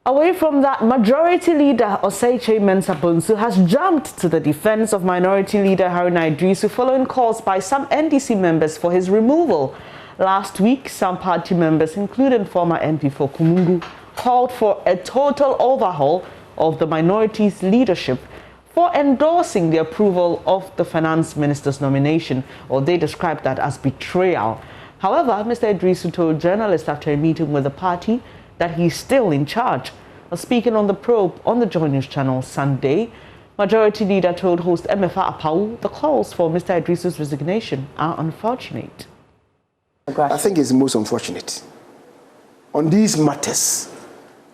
Away from that, Majority Leader Oseiche Mensah-Bonsu has jumped to the defense of Minority Leader Haruna Iddrisu following calls by some NDC members for his removal. Last week, some party members, including former MP for Kumungu, called for a total overhaul of the minority's leadership for endorsing the approval of the finance minister's nomination, or they described that as betrayal. However, Mr. Iddrisu told journalists after a meeting with the party that he's still in charge. Speaking on the probe on the JoyNews channel Sunday, Majority Leader told host Emefa Apau the calls for Mr. Iddrisu's resignation are unfortunate. I think it's most unfortunate. On these matters,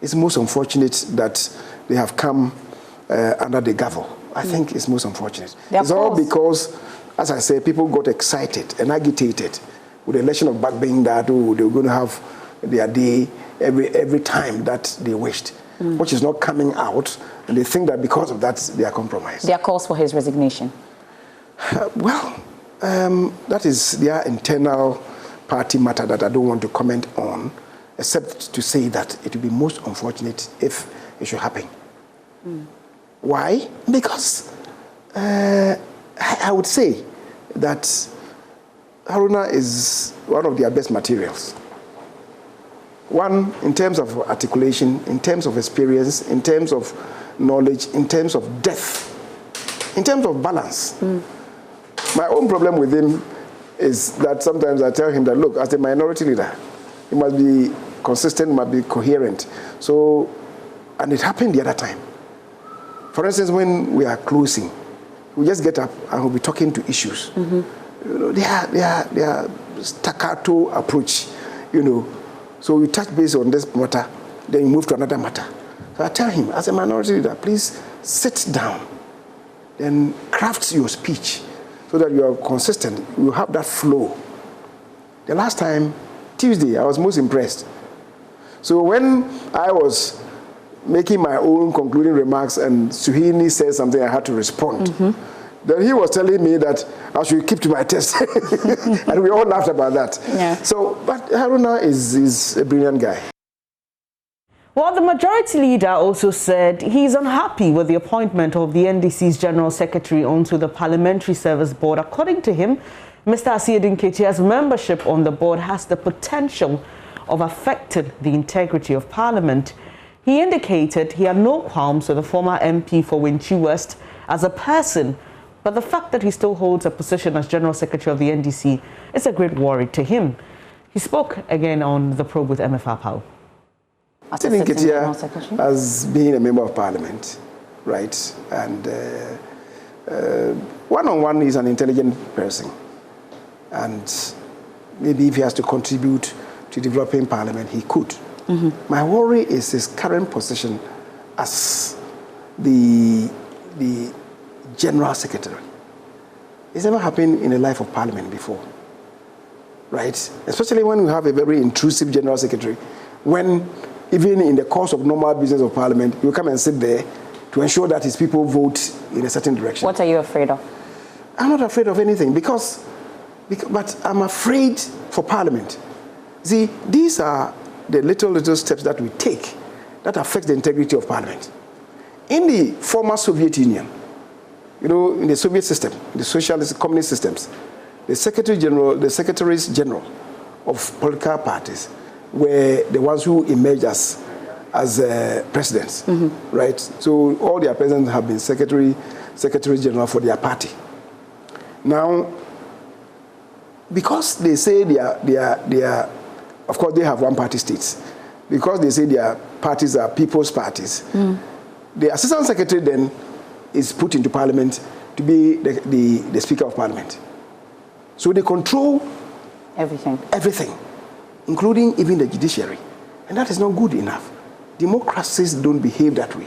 it's most unfortunate that they have come under the gavel. I think it's most unfortunate. It's all because, as I say, people got excited and agitated with the election of Bagbin that they were going to have their day every time that they wished, which is not coming out, and they think that because of that they are compromised. There are calls for his resignation. That is their internal party matter that I don't want to comment on, except to say that it would be most unfortunate if it should happen. Why? Because I would say that Haruna is one of their best materials. One, in terms of articulation, in terms of experience, in terms of knowledge, in terms of depth, in terms of balance. My own problem with him is that sometimes I tell him that, look, as a minority leader, he must be consistent, must be coherent. So, and it happened the other time. For instance, when we are closing, we just get up and we'll be talking to issues. You know, they are staccato approach, you know. So we touch base on this matter, then you move to another matter. So I tell him, as a minority leader, please sit down, then craft your speech so that you are consistent, you have that flow. The last time, Tuesday, I was most impressed. So when I was making my own concluding remarks and Suhini said something, I had to respond. Then he was telling me that I should keep to my test. And we all laughed about that. Yeah. So, but Haruna is a brilliant guy. Well, the Majority Leader also said he's unhappy with the appointment of the NDC's General Secretary onto the Parliamentary Service Board. According to him, Mr. Asiedu Nketia's membership on the board has the potential of affecting the integrity of Parliament. He indicated he had no qualms with the former MP for Winchi West as a person, but the fact that he still holds a position as General Secretary of the NDC is a great worry to him. He spoke again on the probe with Emefa Apau. Nketia has been a member of Parliament, right? And one-on-one, he's an intelligent person. And maybe if he has to contribute to developing Parliament, he could. My worry is his current position as the General Secretary. It's never happened in the life of Parliament before, right? Especially when we have a very intrusive General Secretary, when even in the course of normal business of Parliament, you come and sit there to ensure that his people vote in a certain direction. What are you afraid of? I'm not afraid of anything but I'm afraid for Parliament. See, these are the little steps that we take that affect the integrity of Parliament. In the former Soviet Union, you know, in the Soviet system, the socialist communist systems, the secretaries general of political parties were the ones who emerged as presidents, right? So all their presidents have been secretary general for their party. Now, because they say they are, of course they have one-party states, because they say their parties are people's parties, the assistant secretary then is put into Parliament to be the Speaker of Parliament. So they control everything, including even the judiciary. And that is not good enough. Democracies don't behave that way.